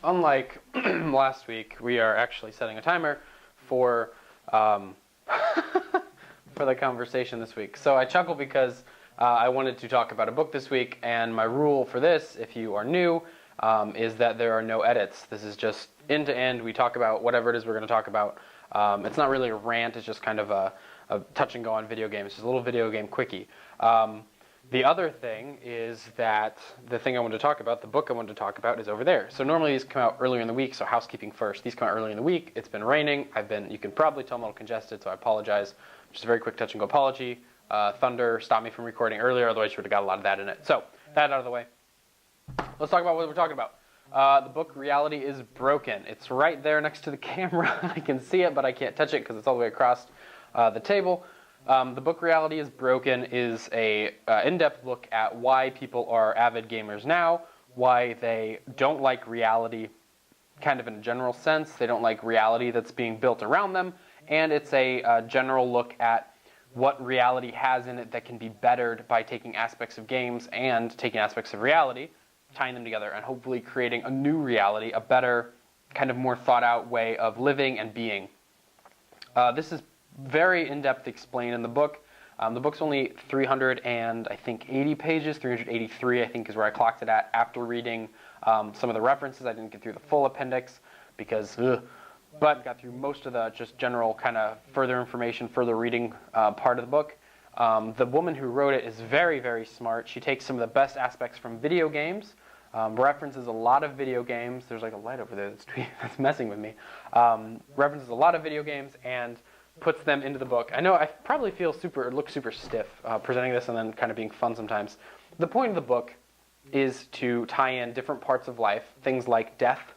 unlike last week, we are actually setting a timer for for the conversation this week. So I chuckle because I wanted to talk about a book this week, and my rule for this, if you are new, is that there are no edits. This is just end to end. We talk about whatever it is we're going to talk about. It's not really a rant. It's just kind of a touch and go on video games. It's just a little video game quickie. The other thing is that the thing I wanted to talk about, the book I wanted to talk about, is over there. So normally these come out earlier in the week, so housekeeping first. These come out earlier in the week. It's been raining. You can probably tell I'm a little congested, so I apologize. Just a very quick touch and go apology. Thunder stopped me from recording earlier, otherwise you would have got a lot of that in it. So, that out of the way. Let's talk about what we're talking about. The book Reality is Broken. It's right there next to the camera. I can see it, but I can't touch it because it's all the way across the table. The book Reality is Broken is a in-depth look at why people are avid gamers now, why they don't like reality kind of in a general sense. They don't like reality that's being built around them, and it's a general look at what reality has in it that can be bettered by taking aspects of games and taking aspects of reality, tying them together, and hopefully creating a new reality, a better, kind of more thought-out way of living and being. This is very in-depth explained in the book. The book's only 380 pages, 383 I think is where I clocked it at after reading some of the references. I didn't get through the full appendix because, but got through most of the just general kind of further information, further reading part of the book. The woman who wrote it is very, very smart. She takes some of the best aspects from video games, references a lot of video games. There's like a light over there that's messing with me. References a lot of video games and puts them into the book. I know I probably look super stiff presenting this and then kind of being fun sometimes. The point of the book is to tie in different parts of life, things like death,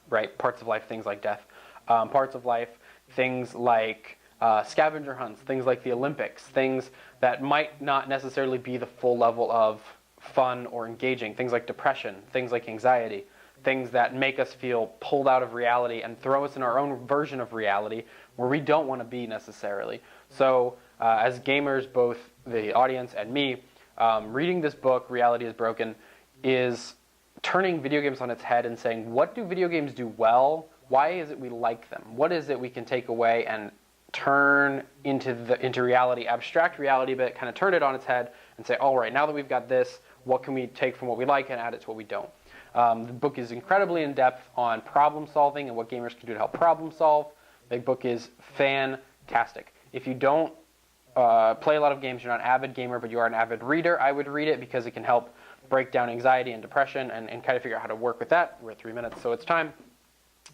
right? Parts of life, things like death. Parts of life, things like scavenger hunts, things like the Olympics, things that might not necessarily be the full level of fun or engaging, things like depression, things like anxiety, things that make us feel pulled out of reality and throw us in our own version of reality where we don't want to be necessarily. So as gamers, both the audience and me, reading this book, Reality is Broken, is turning video games on its head and saying, what do video games do well? Why is it we like them? What is it we can take away and turn into reality, abstract reality, but kind of turn it on its head and say, all right, now that we've got this, what can we take from what we like and add it to what we don't? The book is incredibly in-depth on problem solving and what gamers can do to help problem solve. The book is fantastic. If you don't play a lot of games, you're not an avid gamer, but you are an avid reader, I would read it because it can help break down anxiety and depression and kind of figure out how to work with that. We're at 3 minutes, so it's time.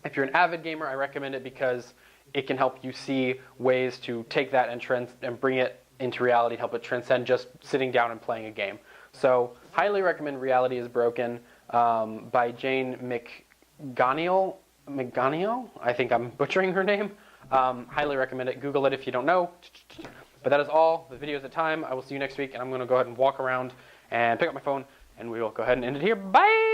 If you're an avid gamer, I recommend it because it can help you see ways to take that and bring it into reality, help it transcend just sitting down and playing a game. So, highly recommend Reality is Broken by Jane McGonigal. I think I'm butchering her name. Highly recommend it. Google it if you don't know. But that is all. The video is at time. I will see you next week, and I'm going to go ahead and walk around and pick up my phone, and we will go ahead and end it here. Bye!